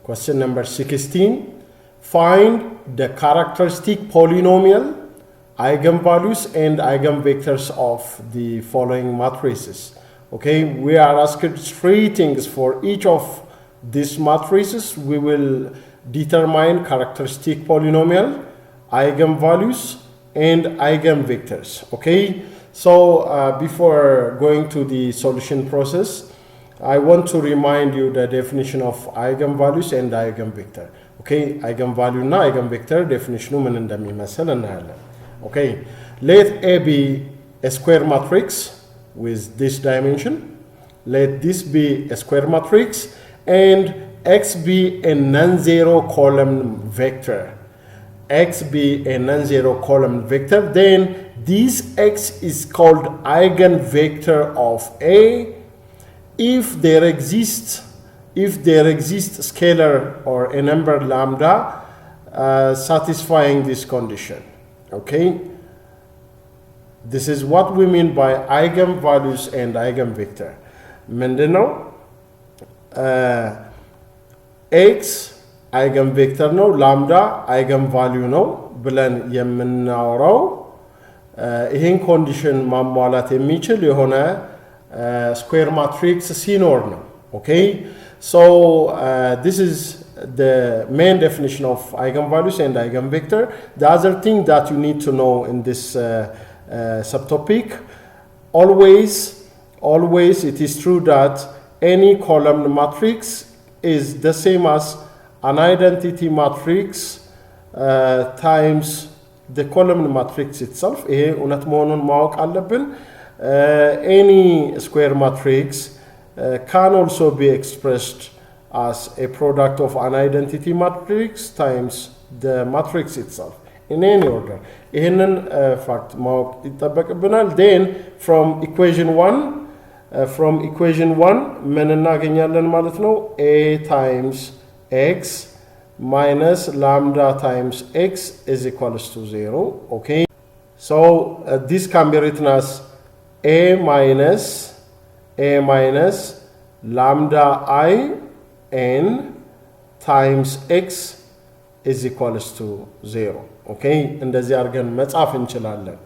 Question number 16. Find the characteristic polynomial, eigenvalues, and eigenvectors of the following matrices. Okay, we are asked 3 things for each of these matrices. We will determine characteristic polynomial, eigenvalues, and eigenvectors. Okay, so before going to the solution process, I want to remind you the definition of eigenvalues and eigenvector. Okay, eigenvalue and eigenvector definition ምን እንደሚመስል እናያለን. Okay, let A be a square matrix with this dimension. Let this be a square matrix and X be a non-zero column vector. X be a non-zero column vector, then this X is called eigenvector of A if there exists scalar or a number lambda satisfying this condition. Okay, this is what we mean by eigenvalues and eigenvector. ምንድነው? X eigenvector ነው, lambda eigenvalue ነው ብለን የምናወራው ይሄን ኮንዲሽን ማሟላት የሚችል የሆነ square matrix ሲኖር ነው. Okay, so this is the main definition of eigenvalues and eigenvector. The other thing that you need to know in this subtopic, always it is true that any column matrix is the same as an identity matrix times the column matrix itself. ይሄ እውነት መሆኑን ማወቅ አለብን. Any square matrix can also be expressed as a product of an identity matrix times the matrix itself in any order. ይህንን fact ማወቅ ይጠበቅብናል. Then from equation 1 ምን እናገኛለን ማለት ነው? A times x minus lambda times x is equals to 0. Okay, so this can be written as a minus lambda I n times x is equals to 0. Okay, እንደዚህ አድርገን መጻፍ እንችላለን.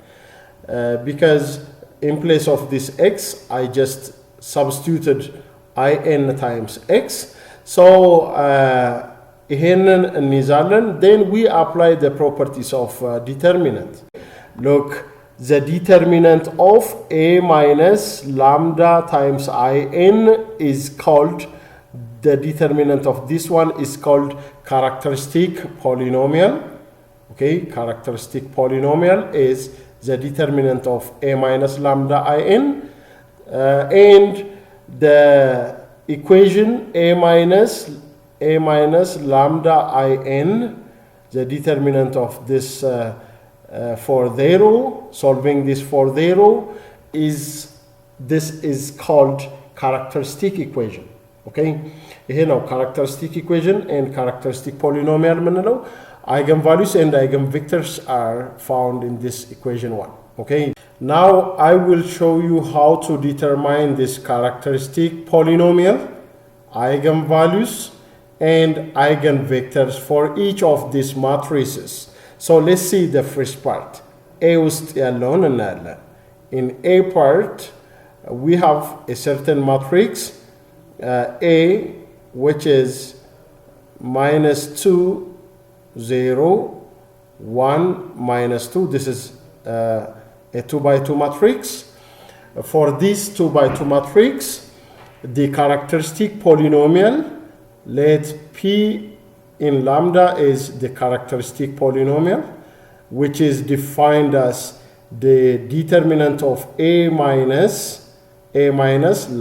Because in place of this x I just substituted in times x. So ይሄንን እንይዛለን. Then we apply the properties of determinant. Look, the determinant of a minus lambda times in is called, the determinant of this one is called characteristic polynomial. Okay, characteristic polynomial is the determinant of a minus lambda in, and the equation a minus lambda in, the determinant of this for 0, solving this for 0 is called characteristic equation. Okay, ይሄ ነው characteristic equation and characteristic polynomial ምንለው. Eigenvalues and eigenvectors are found in this equation 1. Okay, now I will show you how to determine this characteristic polynomial, eigenvalues, and eigenvectors for each of these matrices. So let's see the first part. A ውስጥ ያለውን እናያለን. In A part, we have a certain matrix A, which is minus 2, 0, 1, minus 2. This is a 2 by 2 matrix. For this 2 by 2 matrix, the characteristic polynomial, let P in lambda is the characteristic polynomial, which is defined as the determinant of a minus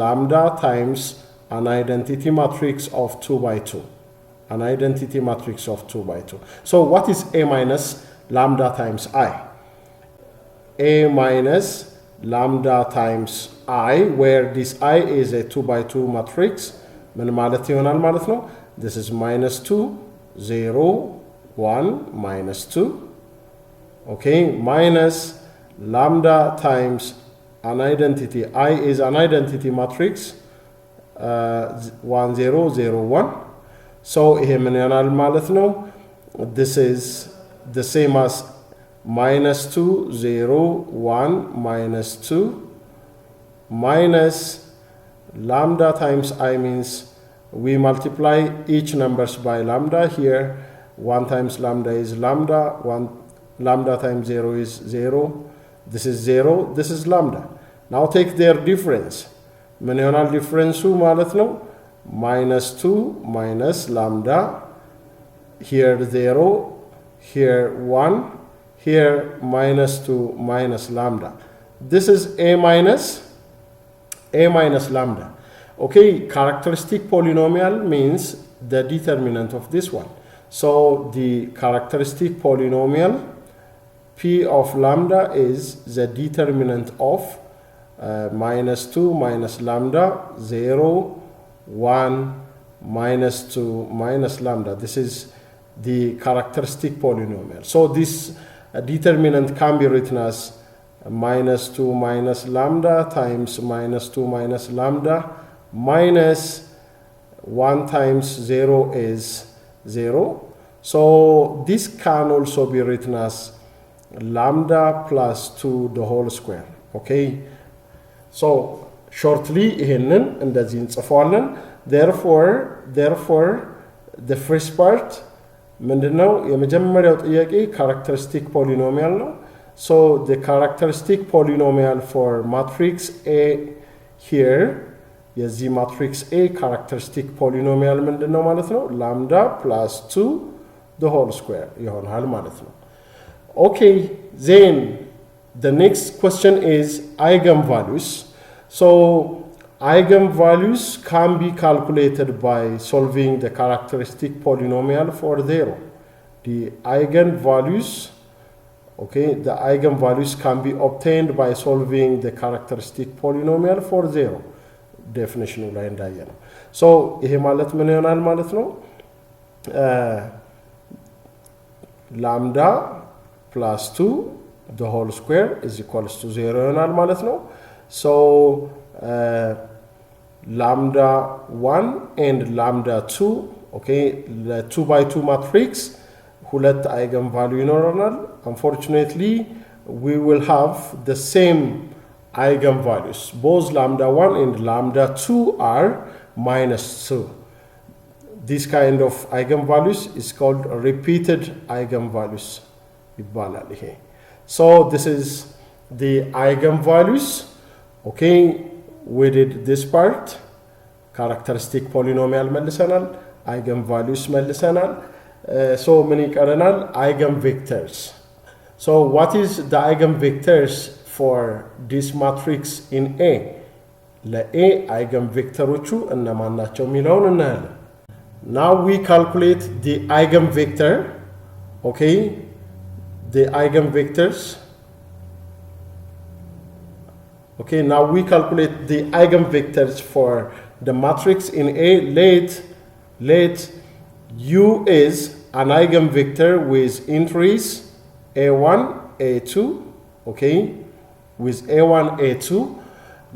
lambda times an identity matrix of 2 by 2. An identity matrix of 2 by 2. So what is a minus lambda times I? A minus lambda times I, where this I is a 2 by 2 matrix. ምን ማለት ይሆናል ማለት ነው? This is minus 2, 0, 1, minus 2. Okay, minus lambda times an identity. I is an identity matrix, 1, 0, 0, 1. So ይሄ ምን ይሆናል ማለት ነው? This is the same as minus 2, 0, 1, minus 2, minus lambda times I means we multiply each numbers by lambda. Here 1 times lambda is lambda, 1 lambda times 0 is 0. This is 0, this is lambda. Now take their difference. ምን ይሆናል ዲፍረንሱ ማለት ነው? minus 2 minus lambda, here 0, here 1, here minus 2 minus lambda. This is a minus lambda. Okay, characteristic polynomial means the determinant of this one. So the characteristic polynomial p of lambda is the determinant of minus 2 minus lambda, 0, 1, minus 2 minus lambda. This is the characteristic polynomial. So this determinant can be written as minus 2 minus lambda times minus 2 minus lambda minus 1 times 0 is 0. So this can also be written as lambda plus 2 the whole square. Okay, so shortly ይሄንን እንደዚህ እንጽፈዋለን። therefore the first part ምንድነው? የመጀመሪያው ጥያቄ characteristic polynomial ነው። So the characteristic polynomial for matrix A here, የዚህ matrix A characteristic polynomial ምንድነው ማለት ነው? lambda plus 2 the whole square ይሆናል ማለት ነው። Okay, then the next question is eigenvalues. So eigenvalues can be calculated by solving the characteristic polynomial for 0. The eigenvalues, okay, the eigenvalues can be obtained by solving the characteristic polynomial for 0. Definition ላይ እንዳየነው። So ይሄ ማለት ምን ይሆናል ማለት ነው? lambda plus 2 the whole square is equals to 0 ይሆናል ማለት ነው። So lambda 1 and lambda 2, okay, the 2 by 2 matrix, ሁለት eigenvalue ይኖረናል. Unfortunately, we will have the same eigenvalues. Both lambda 1 and lambda 2 are minus 2. This kind of eigenvalues is called repeated eigenvalues. ይባላል ይሄ። So this is the eigenvalues. Okay, we did this part. Characteristic polynomial መልሰናል። eigenvalues መልሰናል። So ምን ይቀረናል? eigenvectors. So what is the eigenvectors for this matrix in A? ለA eigenvectorዎቹ እነማን ናቸው የሚለውን እናያለን። Now we calculate the eigenvector. Okay, the eigenvectors. Okay, now we calculate the eigenvectors for the matrix in A. Let U is an eigenvector with entries A1, A2, okay, with A1, A2.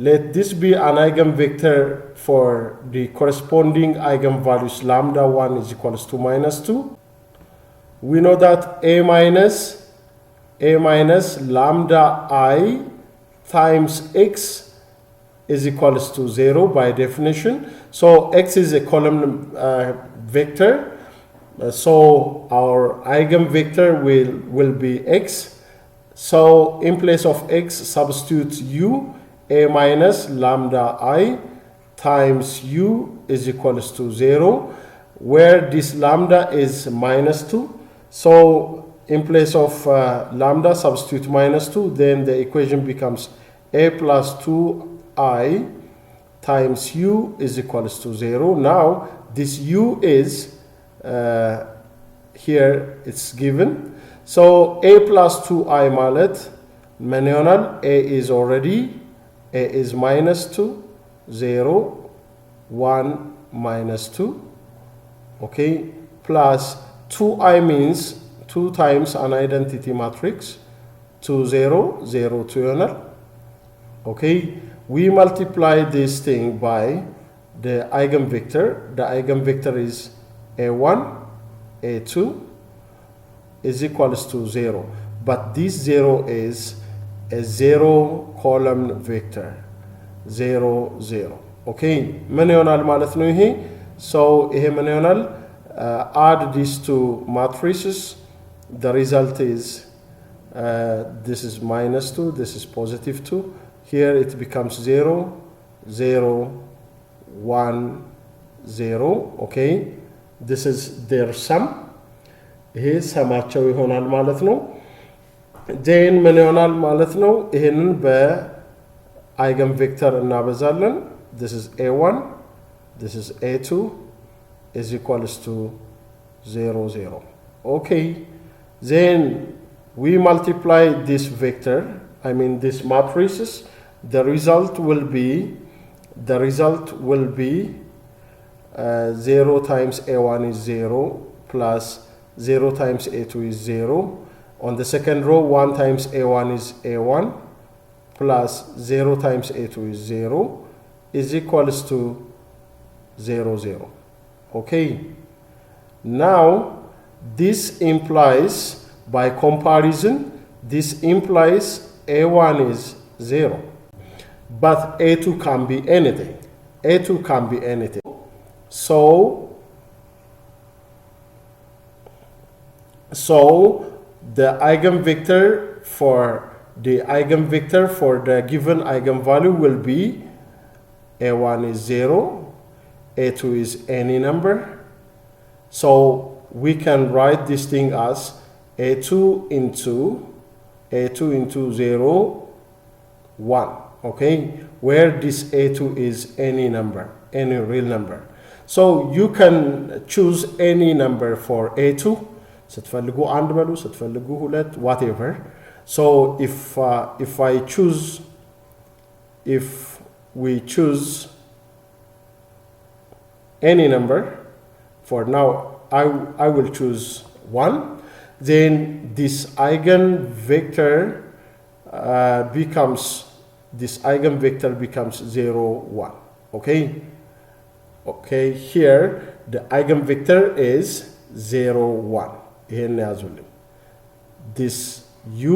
Let this be an eigenvector for the corresponding eigenvalues. Lambda 1 is equals to minus 2. We know that A minus lambda I times x is equals to 0 by definition. So x is a column vector. So our eigenvector will be x. So in place of x, substitute u. A minus lambda I times u is equals to 0, where this lambda is minus 2. So in place of lambda, substitute minus 2, then the equation becomes a plus 2i times u is equals to 0. Now this u is here, it's given. So a plus 2i ማለት ምን ይሆናል? a is minus 2, 0, 1, minus 2, okay, plus 2i means 2 times an identity matrix, 2, 0, 0, 2 ይሆናል. Okay, we multiply this thing by the eigenvector. The eigenvector is A1, A2 is equals to 0. But this 0 is a 0 column vector. 0, 0. Okay, ምን ይሆናል ማለት ነው ይሄ? So ይሄ ምን ይሆናል? Add these two matrices. The result is this is minus 2, this is positive 2. Here it becomes 0, 0, 1, 0. Okay, this is their sum. ይሄ ሰማቸው ይሆናል ማለት ነው። then ምን ይሆናል ማለት ነው? ይሄንን በአይገን ቬክተር እናበዛለን። this is A1, this is A2 is equals to 0, 0. Okay, then we multiply this vector, I mean these matrices. The result will be 0 times A1 is 0 plus 0 times A2 is 0. On the second row, 1 times A1 is A1 plus 0 times A2 is 0 is equals to 0, 0. Okay. Now, this implies, by comparison, this implies A1 is 0. But A2 can be anything. A2 can be anything. So the eigenvector for the given eigenvalue will be A1 is 0, A2 is any number. So we can write this thing as A2 into 0, 1. Okay, where this A2 is any number, any real number. So you can choose any number for A2. ስትፈልጉ አንድ በሉ ስትፈልጉ ሁለት whatever. So if we choose any number, for now I will choose 1, then this eigenvector becomes 0, 1. Okay, here the eigenvector is 0, 1. This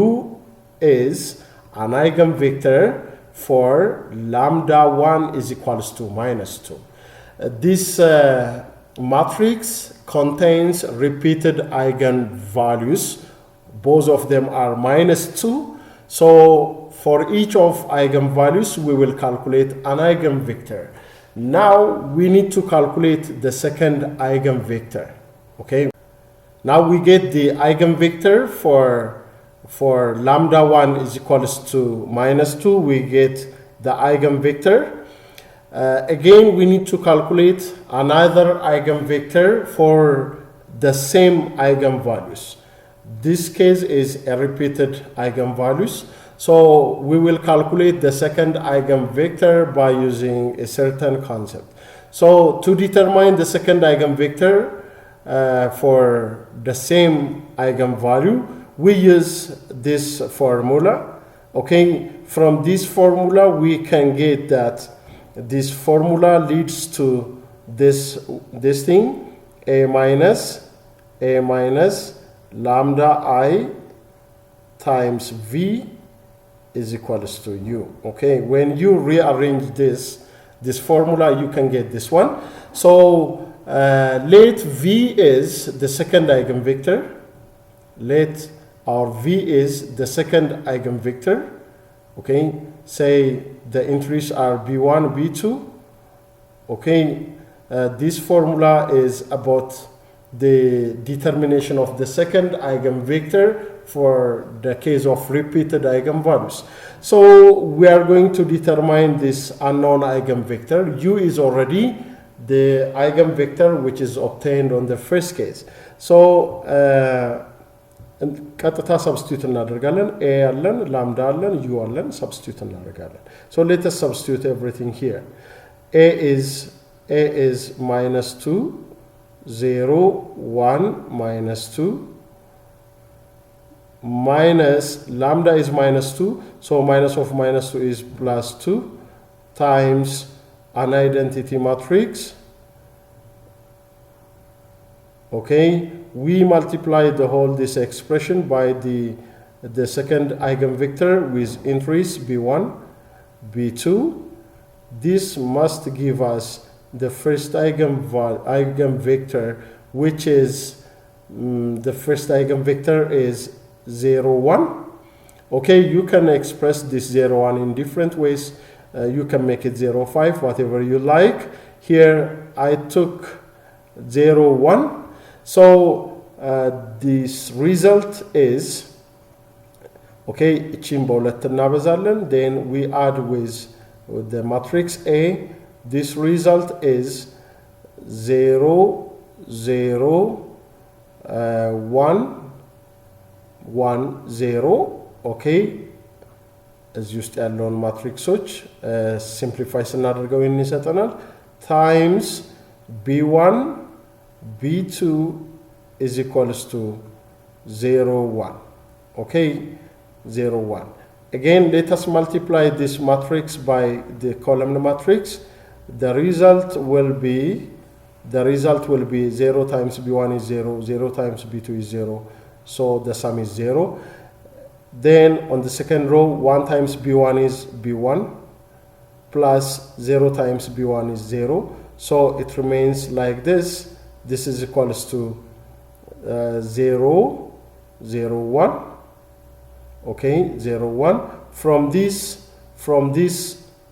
U is an eigenvector for lambda 1 is equals to minus 2. This matrix contains repeated eigenvalues. Both of them are minus 2. So for each of eigenvalues, we will calculate an eigenvector. Now we need to calculate the second eigenvector. Okay. Now we get the eigenvector for lambda 1 is equals to minus 2. We get the eigenvector. Again, we need to calculate another eigenvector for the same eigenvalues. This case is a repeated eigenvalues. So we will calculate the second eigenvector by using a certain concept. So to determine the second eigenvector for the same eigenvalue, we use this formula. Okay, from this formula we can get that this formula leads to this thing, a minus lambda I times v is equals to u. Okay, when you rearrange this formula, you can get this one. So let V is the second eigenvector. Let our V is the second eigenvector. Okay, say the entries are B1, B2. Okay, this formula is about the determination of the second eigenvector for the case of repeated eigenvalues. So we are going to determine this unknown eigenvector. U is already the eigenvector which is obtained on the first case. So ቀጥታ substitute እናደርጋለን። a አለን lambda አለን u አለን substitute እናደርጋለን። So let us substitute everything here. a is minus 2, 0, 1, minus 2, minus lambda is minus 2, so minus of minus 2 is plus 2 times an identity matrix Okay, we multiply the whole this expression by the second eigenvector with entries b1, b2. This must give us the first eigenvector, which is the first eigenvector is 0, 1. Okay, you can express this 0, 1 in different ways. You can make it 0, 5, whatever you like. Here I took 0, 1. So this result is, okay, then we add with the matrix A. This result is 0, 0, 1, 1, 0. Okay, as used alone matrixoch simplify ስናደርገው ይሰጠናል times b1 b2 is equals to 0, 1. Okay, 0, 1. Again, let us multiply this matrix by the column matrix. The result will be 0 times b1 is 0, 0 times b2 is 0, so the sum is 0. Then on the second row, 1 times b1 is b1 plus 0 times b1 is 0, so it remains like this. This is equals to 0, 0, 1. Okay, 0, 1. From this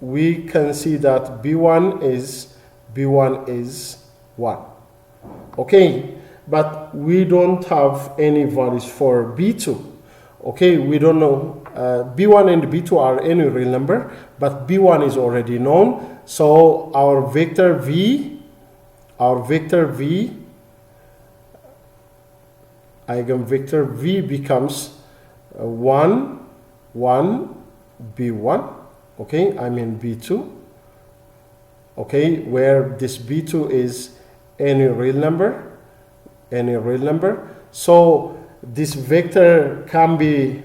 we can see that b1 is 1. Okay, but we don't have any values for b2. Okay, we don't know. b1 and b2 are any real number, but b1 is already known. So our vector v eigenvector v becomes 1, 1, b1. Okay, I mean b2. Okay, where this b2 is any real number. So this vector can be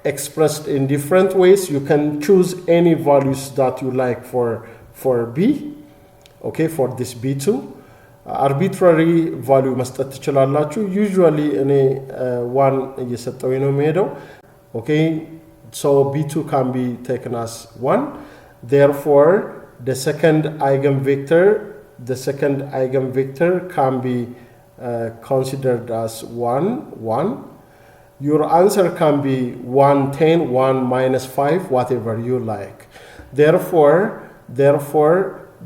expressed in different ways. You can choose any values that you like for b. Okay, for this b2. Arbitrary value መስጠት ትችላላችሁ. Usually any 1 እየሰጠው ነው የሚሄደው. Okay, so b2 can be taken as 1. Therefore, the second eigenvector can be considered as 1, 1. Your answer can be 1, 10, 1, minus 5, whatever you like. Therefore,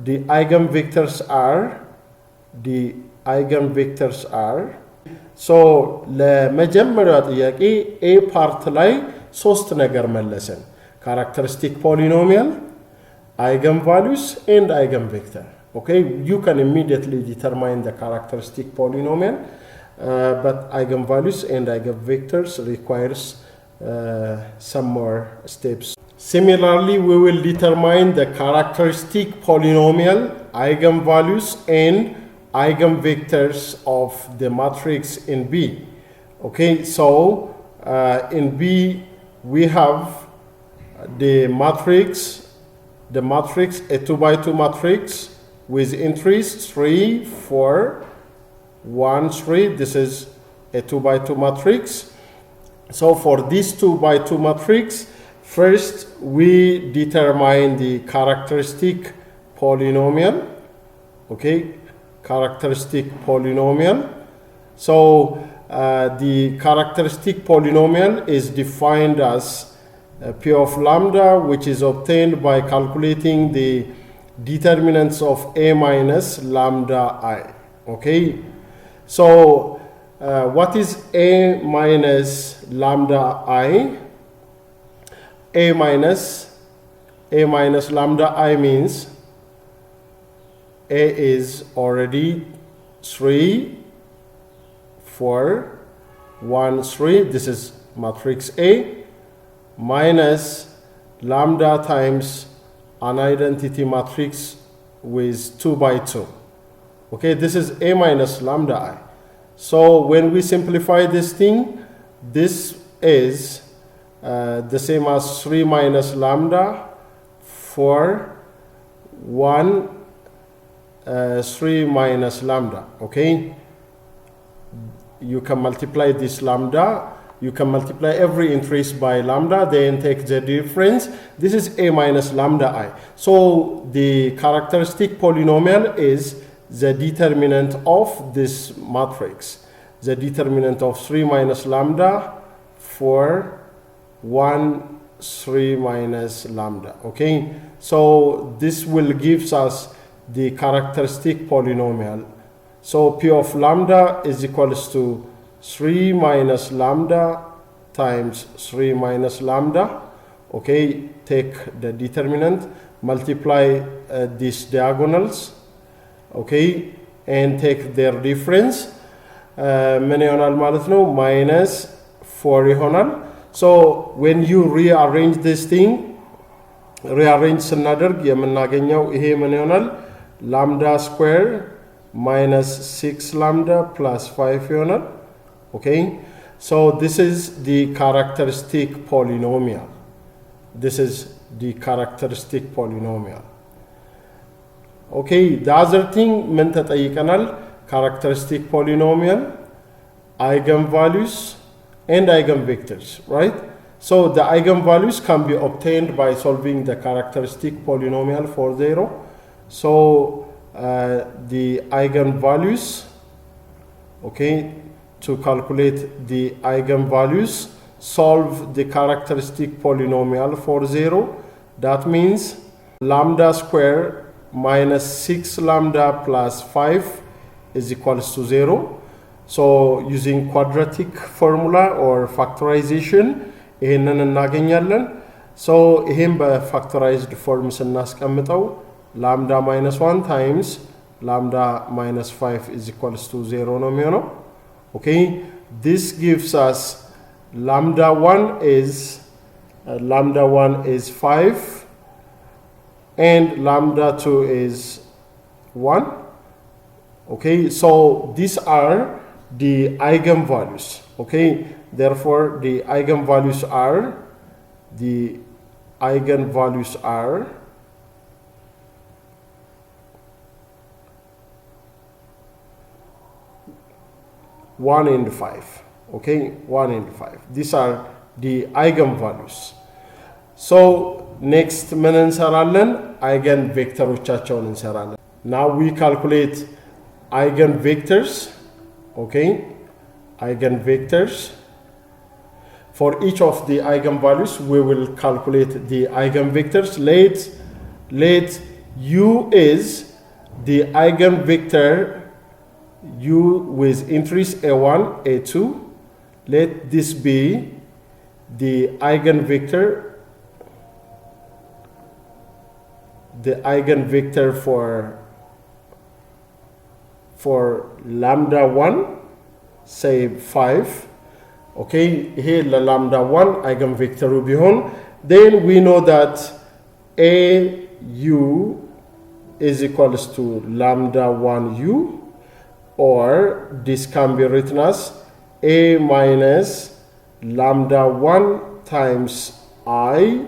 the eigenvectors are so ለመጀመሪያው ጥያቄ a part ላይ ሶስት ነገር መለሰን: characteristic polynomial, eigenvalues and eigenvector. Okay, you can immediately determine the characteristic polynomial, but eigenvalues and eigenvectors requires some more steps. Similarly, we will determine the characteristic polynomial, eigenvalues and eigenvectors of the matrix in B. Okay, so in B we have the matrix, a 2 by 2 matrix with entries 3, 4, 1, 3. This is a 2 by 2 matrix. So for this 2 by 2 matrix, first we determine the characteristic polynomial. Okay, characteristic polynomial. So the characteristic polynomial is defined as p of lambda, which is obtained by calculating the determinants of a minus lambda I. Okay, so what is a minus lambda I? A minus lambda I means a is already 3, 4, 1, 3. This is matrix A minus lambda times an identity matrix with 2 by 2. Okay, this is a minus lambda I. So when we simplify this thing, this is the same as 3 minus lambda, 4, 1, 3 minus lambda. Okay, you can multiply this lambda, you can multiply every increase by lambda, then take the difference. This is a minus lambda I. So the characteristic polynomial is the determinant of this matrix, the determinant of 3 minus lambda for 1 3 minus lambda. Okay, so this will give us the characteristic polynomial. So P of lambda is equals to 3 minus lambda times 3 minus lambda. Okay, take the determinant, multiply these diagonals, okay, and take their difference. ምን ይሆናል ማለት ነው? minus 4 ይሆናል። So when you rearrange this thing, rearrange ስናደርግ የምናገኘው ይሄ ምን ይሆናል? lambda square minus 6 lambda plus 5 ይሆናል። Okay, so this is the characteristic polynomial. This is the characteristic polynomial. Okay, the other thing ምን ተጠይቀናል? Characteristic polynomial, eigenvalues, and eigenvectors, right? So the eigenvalues can be obtained by solving the characteristic polynomial for 0. So the eigenvalues, okay, to calculate the eigenvalues, solve the characteristic polynomial for 0. That means lambda square minus 6 lambda plus 5 is equals to 0. So using quadratic formula or factorization, ይሄንን እናገኛለን። So ይሄን በfactorized form ስናስቀምጠው lambda minus 1 times lambda minus 5 is equals to 0 ነው የሚሆነው። Okay, this gives us lambda 1 is 5 and lambda 2 is 1. Okay, so these are the eigenvalues. Okay, therefore the eigenvalues are 1 and 5. Okay, 1 and 5. These are the eigenvalues. So next ምን እንሰራለን? eigenvectorዎቻቸውን እንሰራለን። Now we calculate eigenvectors. Okay, eigenvectors. For each of the eigenvalues, we will calculate the eigenvectors. Let U is the eigenvector U with entries A1, A2. Let this be the eigenvector for lambda 1, say 5. Okay, here the lambda 1 eigenvector will be on. Then we know that AU is equals to lambda 1U, or this can be written as A minus lambda 1 times I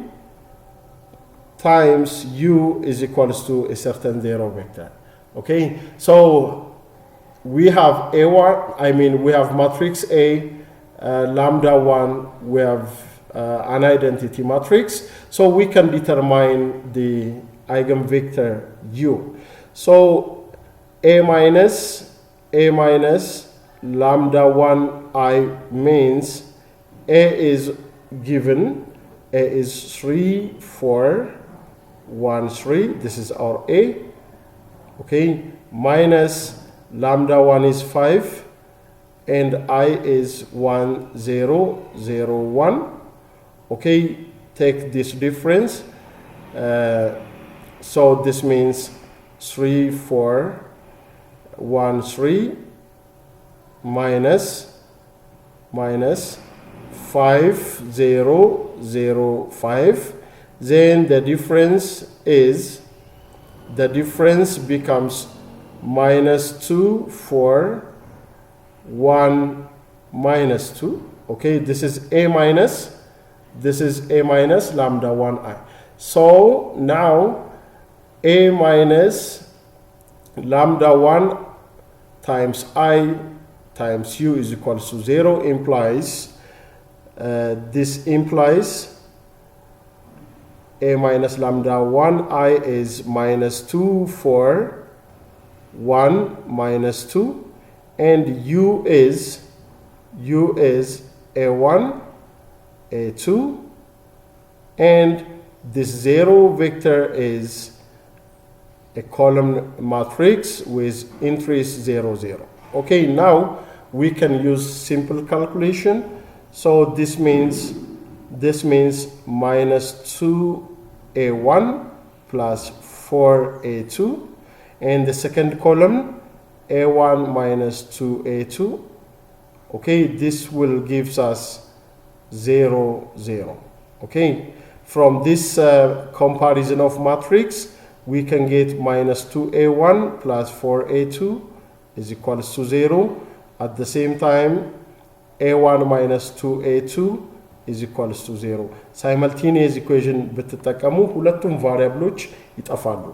times U is equals to a certain 0 vector. Okay, so we have A1, we have matrix A, lambda 1, we have an identity matrix, so we can determine the eigenvector U. So A minus lambda 1 I means A is given, A is 3, 4, 1, 3, this is our A. Okay, minus lambda 1 is 5 and I is 1, 0, 0, 1. Okay, take this difference. So this means 3, 4, 1, 3 minus 5, 0, 0, 5. Then the difference becomes minus 2, 4, 1, minus 2. Okay, this is A minus lambda 1I. So now A minus lambda 1 times I times U is equals to 0 implies, this implies A minus lambda 1 I is minus 2 for 1 minus 2, and U is A1, A2, and this 0 vector is a column matrix with entries 0, 0. Okay, now we can use simple calculation. So this means minus 2A1 plus 4A2, and the second column A1 minus 2A2. Okay, this will gives us 0, 0. Okay, from this comparison of matrix, we can get minus 2A1 plus 4A2 is equals to 0. At the same time, A1 minus 2A2 is equals to 0. Simultaneous equation ብትጠቀሙ ሁለቱም variables ይጠፋሉ.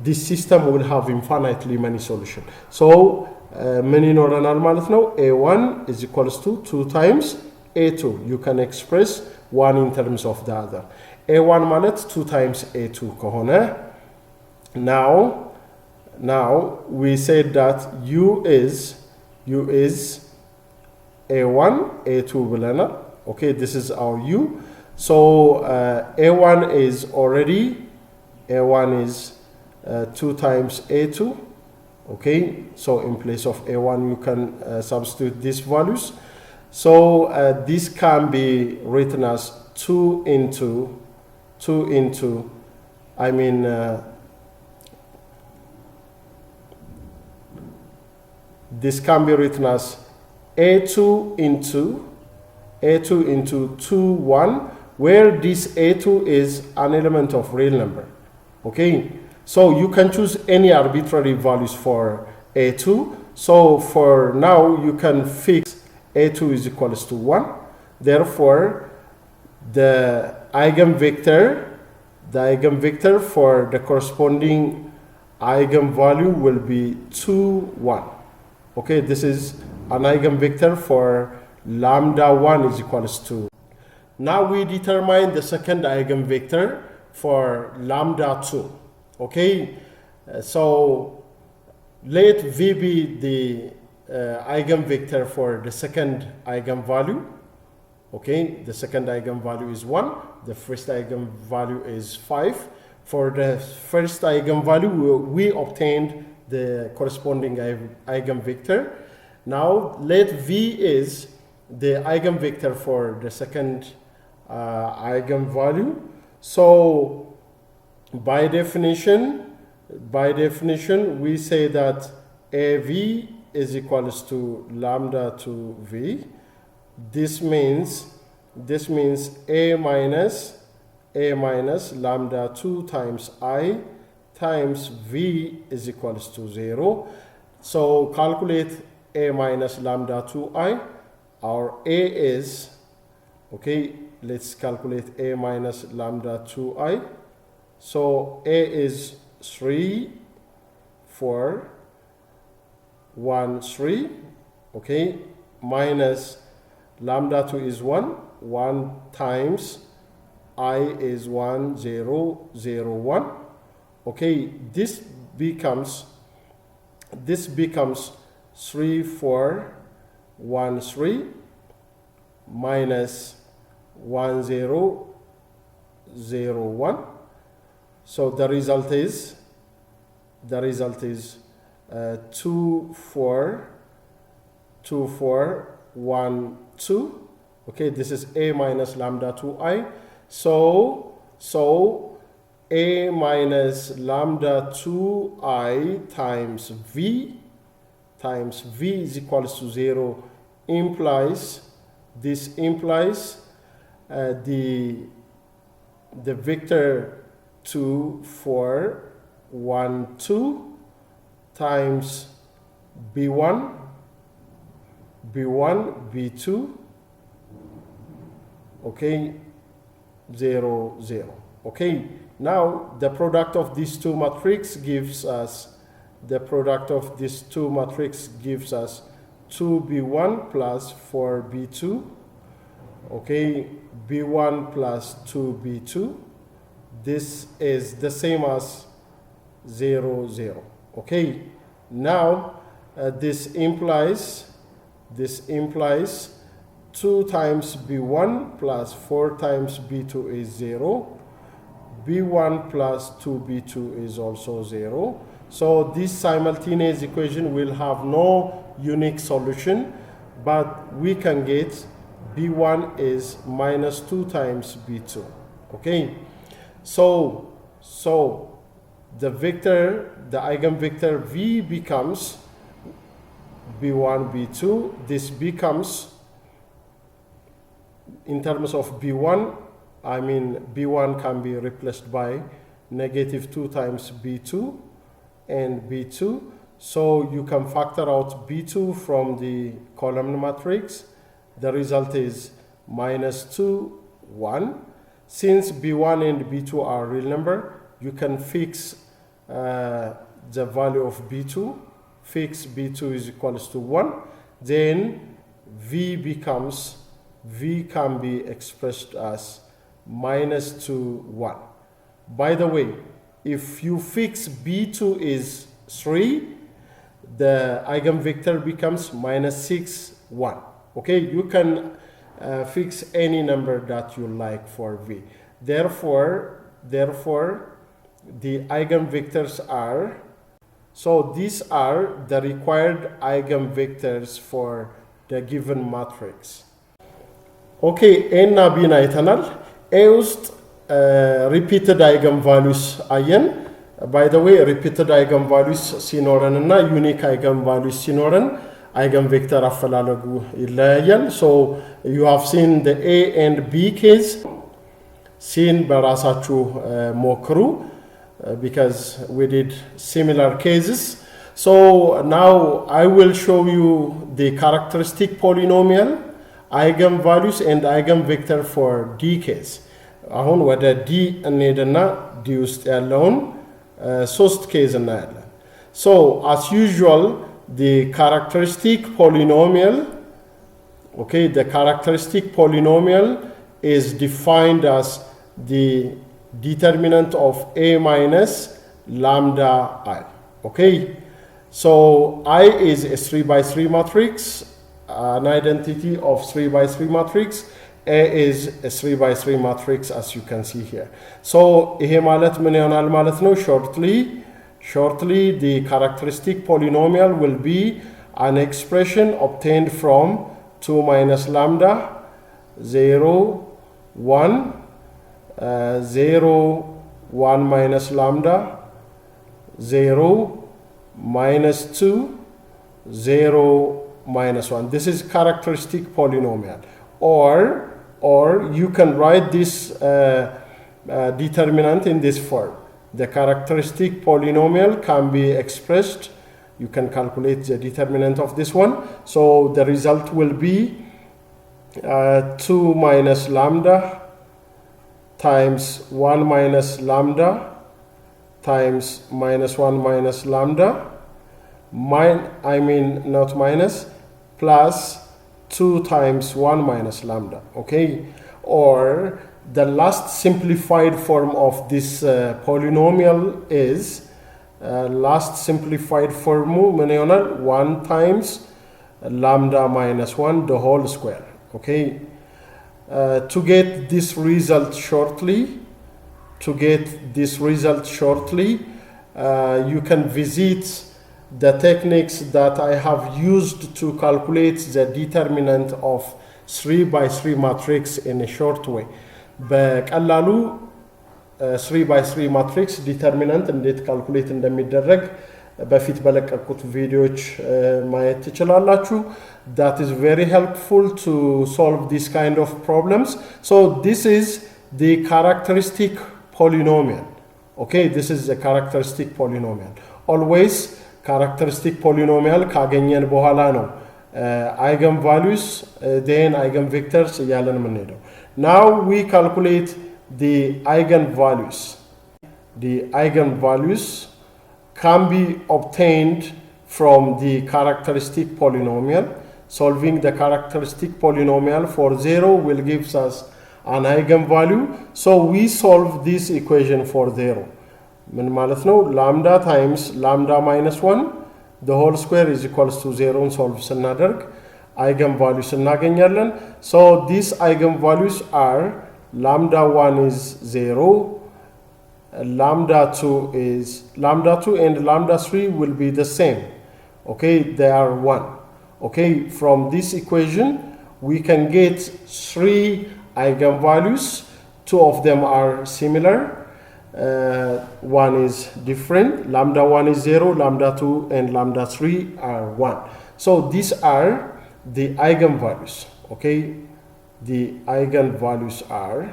This system will have infinitely many solutions. So ምን ይኖረናል ማለት ነው? A1 is equals to 2 times A2. You can express one in terms of the other. A1 ማለት 2 times A2 ከሆነ now we said that U is A1, A2 ብለናል. Okay, this is our U. So A1 is 2 times A2. Okay, so in place of A1 you can substitute these values. So this can be written as 2 into this can be written as A2 into 2, 1, where this A2 is an element of real number. Okay, so you can choose any arbitrary values for A2. So for now, you can fix A2 is equals to 1. Therefore, the eigenvector for the corresponding eigenvalue will be 2, 1. Okay, this is an eigenvector for lambda 1 is equals to. Now we determine the second eigenvector for lambda 2. Okay, so let V be the eigenvector for the second eigenvalue. Okay, the second eigenvalue is 1, the first eigenvalue is 5. For the first eigenvalue, we obtained the corresponding eigenvector. Now let V is the eigenvector for the second eigenvalue. So by definition we say that AV is equals to lambda to V. This means A minus lambda 2 times I times V is equals to 0. So calculate A minus lambda 2I. Our A is, okay, let's calculate A minus lambda 2I. So A is 3, 4, 1, 3, okay, minus lambda 2 is 1 times I is 1, 0, 0, 1. Okay, this becomes 3, 4, 1, 3 minus 1, 0, 0, 1. So the result is 2, 4, 1, 2. Okay, this is A minus lambda 2I. So A minus lambda 2I times V is equals to 0 implies the vector 2, 4, 1, 2 times B1, B2, okay, 0, 0. Okay, now the product of these two matrices gives us the product of these two matrix gives us 2b1 plus 4b2. Okay, b1 plus 2b2. This is the same as 0, 0. Okay, now this implies 2 times b1 plus 4 times b2 is 0. b1 plus 2b2 is also 0. So this simultaneous equation will have no unique solution, but we can get b1 is minus 2 times b2. Okay, so the eigenvector v becomes b1, b2. This becomes, in terms of b1, I mean b1 can be replaced by negative 2 times b2 and b2. So you can factor out b2 from the column matrix. The result is minus 2, 1. Since b1 and b2 are real number, you can fix the value of b2. Fix b2 is equals to 1. Then v can be expressed as minus 2, 1. By the way, if you fix b2 is 3, the eigenvector becomes minus 6, 1. Okay, you can fix any number that you like for v. Therefore, the eigenvectors are, so these are the required eigenvectors for the given matrix. Okay, A እና ቢን አይተናል። A ውስጥ repeated eigenvalues አየን። By the way, repeated eigenvalues ሲኖረን እና unique eigenvalues ሲኖረን eigenvector አፈላለጉ ይለያያል። So you have seen the A and B case. ሲን በራሳችሁ ሞክሩ because we did similar cases. So now I will show you the characteristic polynomial, eigenvalues and eigenvector for D case. አሁን ወደ D እንሄድና D ውስጥ ያለውን ሶስት ኬዝ እናያለን። So as usual, the characteristic polynomial, okay, the characteristic polynomial is defined as the determinant of A minus lambda I. Okay, so I is a 3 by 3 matrix, an identity of 3 by 3 matrix. A is a 3 by 3 matrix, as you can see here. So ይሄ ማለት ምን ይሆናል ማለት ነው? Shortly, the characteristic polynomial will be an expression obtained from 2 minus lambda, 0, 1, 0, 1 minus lambda, 0, minus 2, 0, minus 1. This is characteristic polynomial. Or you can write this determinant in this form. The characteristic polynomial can be expressed. You can calculate the determinant of this one. So the result will be 2 minus lambda times 1 minus lambda times minus 1 minus lambda, not minus, plus 2 times 1 minus lambda, okay? Or the last simplified form of this polynomial is last simplified form 1 times lambda minus 1 the whole square, okay? To get this result shortly, you can visit the techniques that I have used to calculate the determinant of 3 by 3 matrix in a short way. በቀላሉ 3 by 3 matrix determinant እንዴት calculate እንደሚደረግ በፊት በለቀቁት ቪዲዮዎች ማየት ትችላላችሁ. That is very helpful to solve this kind of problems. So this is the characteristic polynomial. Okay, this is the characteristic polynomial. Always characteristic polynomial ካገኘን በኋላ ነው eigenvalues then eigenvectors እያለን የምንሄደው. Now we calculate the eigenvalues. The eigenvalues can be obtained from the characteristic polynomial. Solving the characteristic polynomial for 0 will give us an eigenvalue. So we solve this equation for 0. ምን ማለት ነው? lambda times lambda minus 1 the whole square is equals to 0 ን solve ስናደርግ eigenvalues እናገኛለን. So these eigenvalues are lambda 1 is 0, lambda 2 and lambda 3 will be the same. Okay, they are 1. Okay, from this equation we can get 3 eigenvalues. 2 of them are similar, one is different. Lambda 1 is 0, lambda 2 and lambda 3 are 1. So these are the eigenvalues. Okay, the eigenvalues are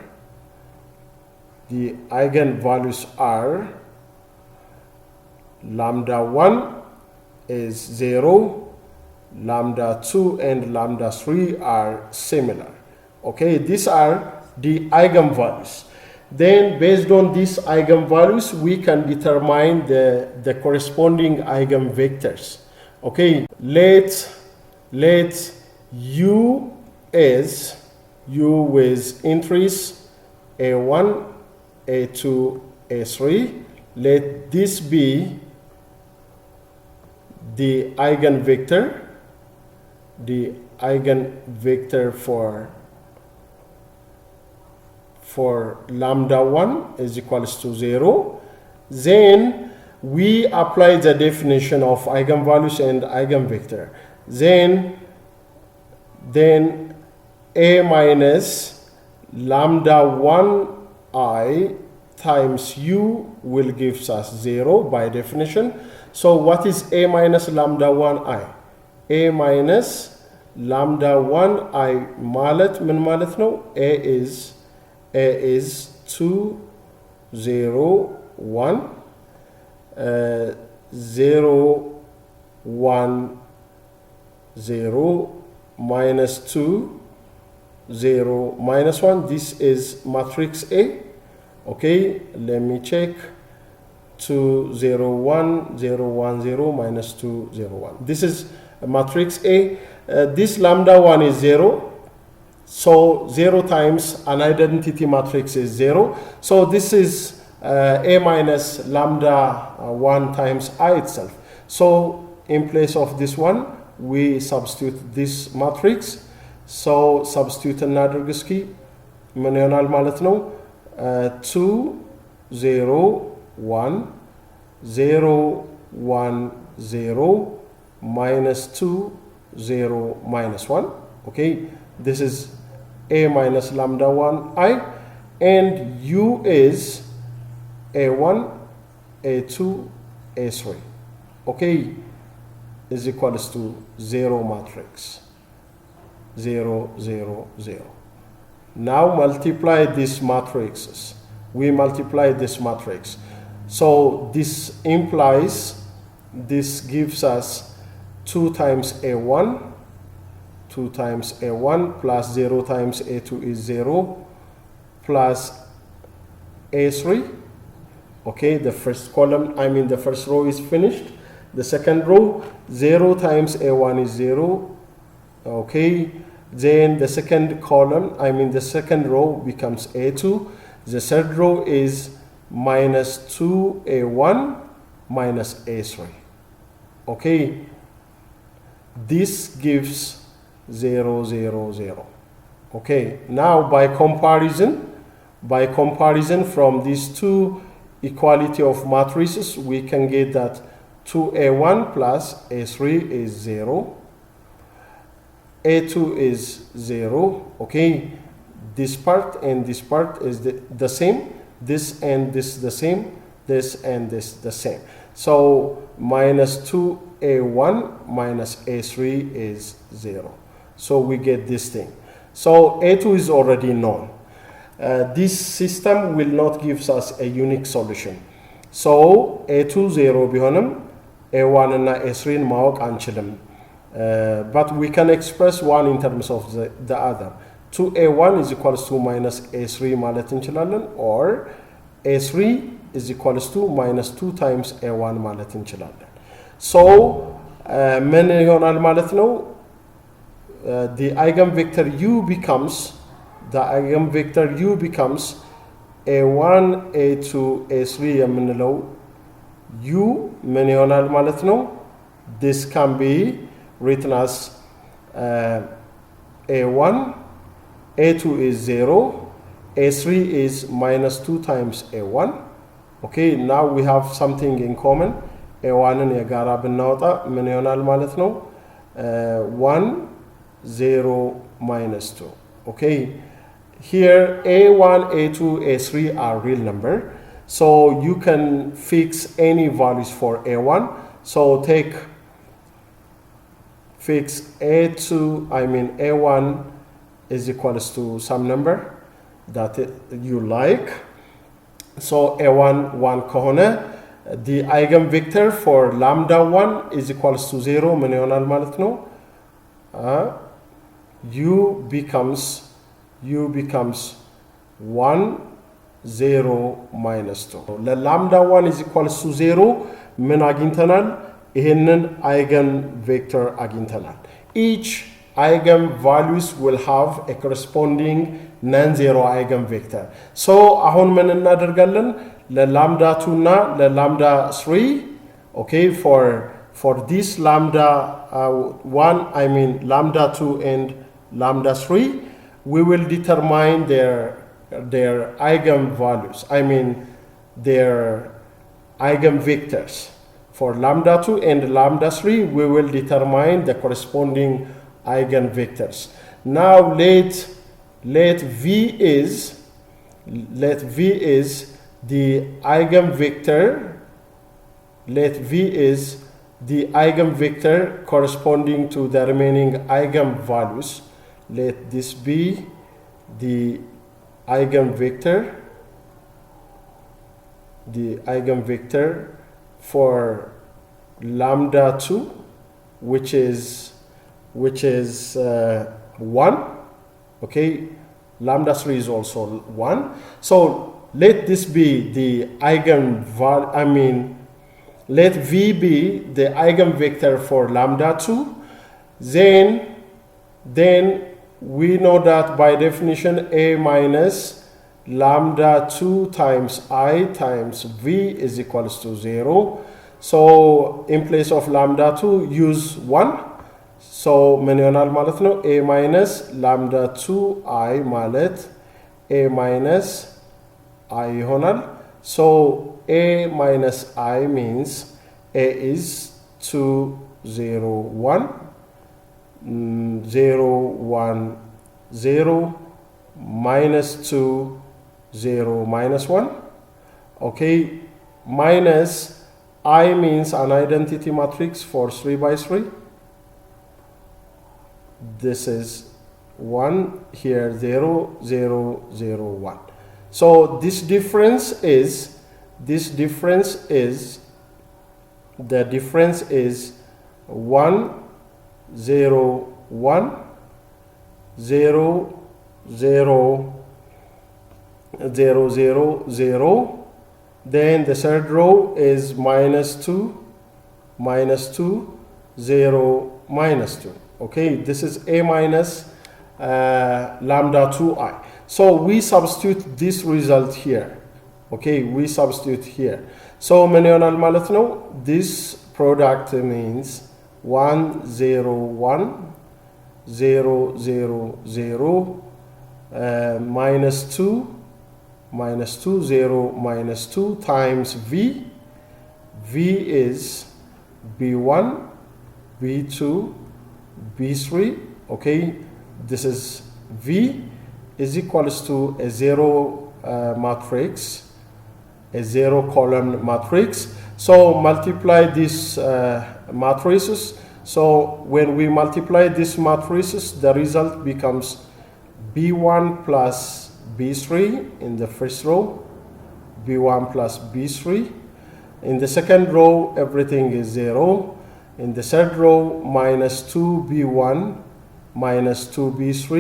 lambda 1 is 0, lambda 2 and lambda 3 are similar. Okay, these are the eigenvalues. Then based on these eigenvalues we can determine the corresponding eigenvectors. Okay, let u with entries a1, a2, a3, let this be the eigenvector for lambda 1 is equals to 0. Then we apply the definition of eigenvalues and eigenvector. Then a minus lambda 1 I times u will give us 0 by definition. So what is a minus lambda 1 I? a minus lambda 1 I ማለት ምን ማለት ነው? a is 2, 0, 1, 0, 1, 0, minus 2, 0, minus 1. This is matrix A. Okay, let me check. 2, 0, 1, 0, 1, 0, minus 2, 0, 1. This is matrix A. This lambda 1 is 0. So 0 times an identity matrix is 0. So this is a minus lambda 1 times I itself. So in place of this one, we substitute this matrix. So substitute እናድርግ እስኪ ምን ይሆናል ማለት ነው? 2, 0, 1, 0, 1, 0, minus 2, 0, minus 1. Okay, this is a minus lambda 1 I, and u is a1, a2, a3. Okay, is equals to 0 matrix. 0, 0, 0. Now multiply these matrices. We multiply this matrix. So this implies, this gives us 2 times a1, 2 times a1 plus 0 times a2 is 0 plus a3. Okay, the first column, the first row is finished. The second row, 0 times a1 is 0. Okay, then the second column, the second row becomes a2. The third row is minus 2a1 minus a3. Okay, this gives 0, 0, 0. Okay, now by comparison from these two equality of matrices, we can get that 2a1 plus a3 is 0, a2 is 0. Okay, this part and this part is the same, this and this the same, this and this the same. So minus 2a1 minus a3 is 0. So we get this thing. So a2 is already known. This system will not give us a unique solution. So a2 0 ቢሆንም a1 እና a3 ማወቅ አንችልም. But we can express one in terms of the other. 2a1 is equals to minus a3 ማለት እንችላለን, or a3 is equals to minus 2 times a1 ማለት እንችላለን። So ምን ይሆናል ማለት ነው? The eigenvector u becomes a1 a2 a3 የምንለው u ምን ይሆናል ማለት ነው? This can be written as a1, a2 is 0, a3 is minus 2 times a1. Okay, now we have something in common. a1 ን የጋራ ብናወጣ ምን ይሆናል ማለት ነው? 1 0 minus 2. Okay, here a1 a2 a3 are real number, so you can fix any values for a1. So fix a1 is equals to some number that you like. So a1 1 ከሆነ the eigenvector for lambda 1 is equals to 0 ምን ይሆናል ማለት ነው? u becomes 1 0 minus 2. ለlambda 1 is equals to 0 ምን አግኝተናል? ይሄንን eigen vector አግኝተናል። Each eigen values will have a corresponding non-zero eigen vector. So አሁን ምን እናደርጋለን? ለlambda 2 እና ለlambda 3, okay, for this lambda 1, lambda 2 and lambda 3, we will determine their eigen values. Their eigen vectors. For lambda 2 and lambda 3, we will determine the corresponding eigenvectors. Now let V is the eigenvector. Let V is the eigenvector corresponding to the remaining eigenvalues. Let this be the eigenvector. For lambda 2, which is 1. Okay, lambda 3 is also 1. So let this be the let V be the eigenvector for lambda 2. Then we know that by definition a minus lambda 2 times I times V is equals to 0. So in place of lambda 2, use 1. So ምን ይሆናል ማለት ነው? a minus lambda 2I ማለት a minus I ይሆናል። So a minus I means a is 2 0 1 0 1 0 minus 2 0 minus 1. Okay, minus I means an identity matrix for 3 by 3. This is 1, here 0 0 0 1. So this difference is the difference is 1 0 1 0 0 0 0 0. Then the third row is minus 2 0 minus 2. Okay, this is a minus lambda 2I. So we substitute this result here. Okay, we substitute here. So ምን ይሆናል ማለት ነው? This product means 1 0 1 0 0 0 minus 2 0 minus 2 times V. V is B1 B2 B3. Okay, this is V is equals to a 0 matrix, a 0 column matrix. So multiply these matrices. So when we multiply these matrices, the result becomes B1 plus B3 in the first row, B1 plus B3. In the second row, everything is 0. In the third row, minus 2B1 minus 2B3.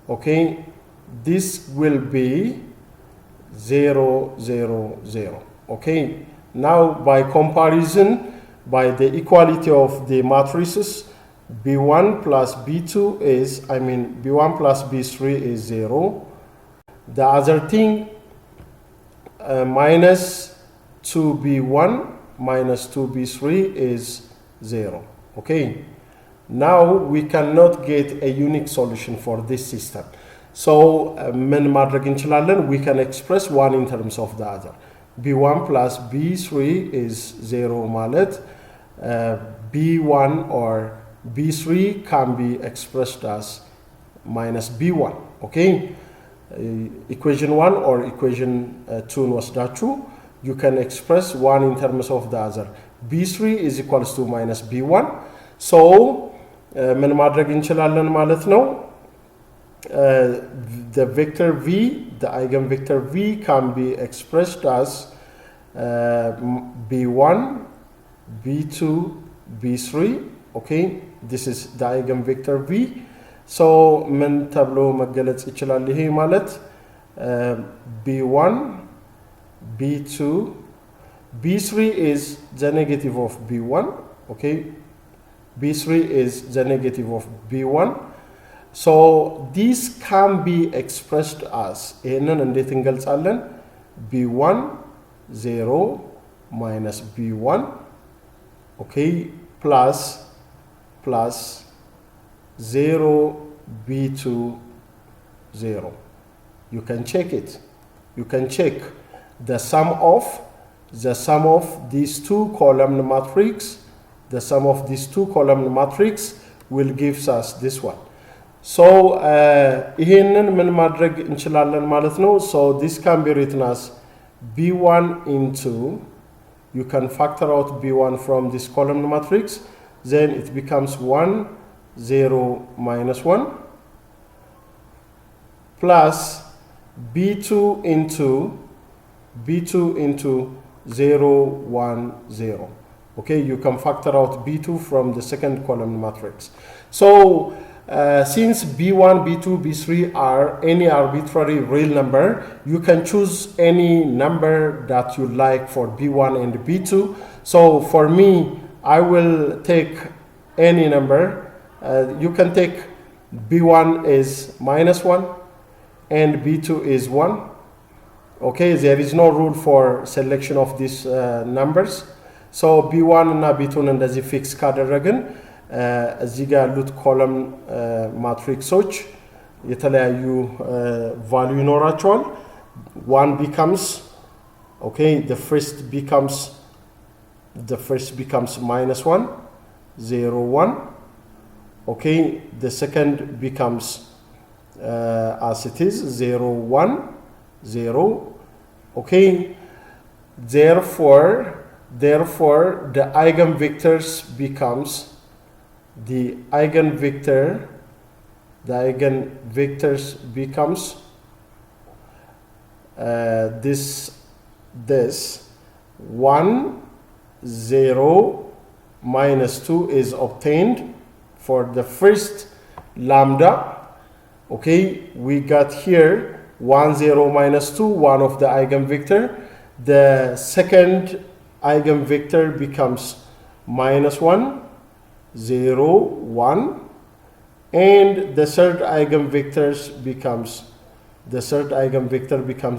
Okay, this will be 0, 0, 0. Okay, now by comparison, by the equality of the matrices, B1 plus B2 is, B1 plus B3 is 0. The other thing, minus 2B1 minus 2B3 is 0. Okay, now we cannot get a unique solution for this system. So ምን ማድረግ እንችላለን? We can express one in terms of the other. B1 plus B3 is 0 ማለት B1 or B3 can be expressed as minus B1. Okay, equation 1 or equation 2 ወስዳችሁ you can express one in terms of the other. B3 is equals to minus B1. So ምን ማድረግ እንችላለን ማለት ነው? The vector V, the eigenvector V can be expressed as B1, B2, B3. Okay, this is the eigenvector V. So ምን ተብሎ መገለጽ ይችላል ይሄ ማለት B1, B2, B3 is the negative of B1. Okay, B3 is the negative of B1. So this can be expressed as ይሄንን እንዴት እንገልጻለን? B1 0 minus B1, okay, plus 0 B2 0. You can check it. You can check the sum of these two column matrix. The sum of these two column matrix will give us this one. So ይሄንን ምን ማድረግ እንችላለን ማለት ነው? So this can be written as B1 into, you can factor out B1 from this column matrix, then it becomes 1, 0, minus 1, plus B2 into 0, 1, 0. Okay, you can factor out B2 from the second column matrix. So since B1, B2, B3 are any arbitrary real number, you can choose any number that you like for B1 and B2. So for me, I will take any number. You can take B1 is minus 1 and B2 is 1. Okay, there is no rule for selection of these numbers. So B1 እና B2 እንደዚህ ፊክስ ካደረግን እዚህ ጋር ያሉት ኮለም ማትሪክሶች የተለያዩ ቫልዩ ይኖራቸዋል። 1 becomes, okay, the first becomes minus 1, 0, 1. Okay, the second becomes as it is 0, 1, 0. Okay, therefore the eigenvectors becomes the eigenvectors becomes this 1, 0, minus 2 is obtained for the first lambda. Okay, we got here 1, 0, minus 2, one of the eigenvector. The second eigenvector becomes minus 1, 0, 1, and the third eigenvector becomes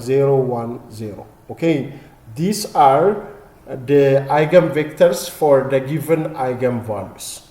0, 1, 0. Okay, these are the eigenvectors for the given eigenvalues.